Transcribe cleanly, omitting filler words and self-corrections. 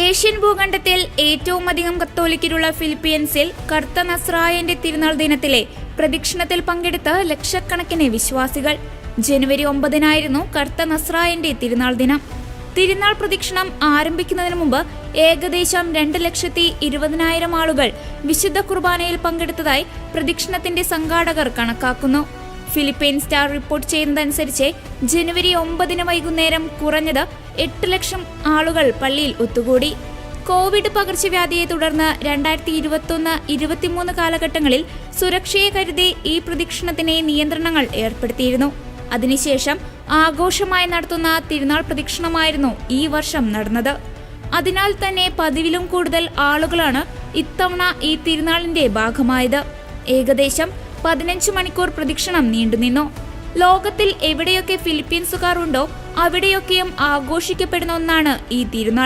Asian ഭൂഖണ്ഡത്തിൽ ഏറ്റവും അധികം കത്തോലിക്കരുള്ള ഫിലിപ്പീൻസിൽ കറുത്ത നസ്രായന്റെ തിരുനാൾ ദിനത്തിലെ പ്രദക്ഷിണത്തിൽ പങ്കെടുത്ത ലക്ഷക്കണക്കിന് വിശ്വാസികൾ. ജനുവരി 9-നായിരുന്നു കറുത്ത നസ്രായന്റെ തിരുനാൾ ദിനം. തിരുനാൾ പ്രദക്ഷിണം ആരംഭിക്കുന്നതിന് മുമ്പ് ഏകദേശം 2,20,000 ആളുകൾ വിശുദ്ധ കുർബാനയിൽ പങ്കെടുത്തതായി പ്രദക്ഷിണത്തിന്റെ സംഘാടകർ കണക്കാക്കുന്നു. ഫിലിപ്പൈൻ സ്റ്റാർ റിപ്പോർട്ട് ചെയ്യുന്നതനുസരിച്ച് ജനുവരി 9-ന് വൈകുന്നേരം കുറഞ്ഞത് 8 ലക്ഷം ആളുകൾ പള്ളിയിൽ ഒത്തുകൂടി. കോവിഡ് പകർച്ചവ്യാധിയെ തുടർന്ന് 2021-23 കാലഘട്ടങ്ങളിൽ സുരക്ഷയെ കരുതി ഈ പ്രദക്ഷിണത്തിന് നിയന്ത്രണങ്ങൾ ഏർപ്പെടുത്തിയിരുന്നു. അതിനുശേഷം ആഘോഷമായി നടത്തുന്ന തിരുനാൾ പ്രദക്ഷിണമായിരുന്നു ഈ വർഷം നടന്നത്. അതിനാൽ തന്നെ പതിവിലും കൂടുതൽ ആളുകളാണ് ഇത്തവണ ഈ തിരുനാളിന്റെ ഭാഗമായത്. ഏകദേശം 15 മണിക്കൂർ പ്രദക്ഷിണം നീണ്ടുനിന്നു. ലോകത്തിൽ എവിടെയൊക്കെ ഫിലിപ്പീൻസുകാർ ഉണ്ടോ അവിടെയൊക്കെയും ആഘോഷിക്കപ്പെടുന്ന ഒന്നാണ് ഈ തിരുനാൾ.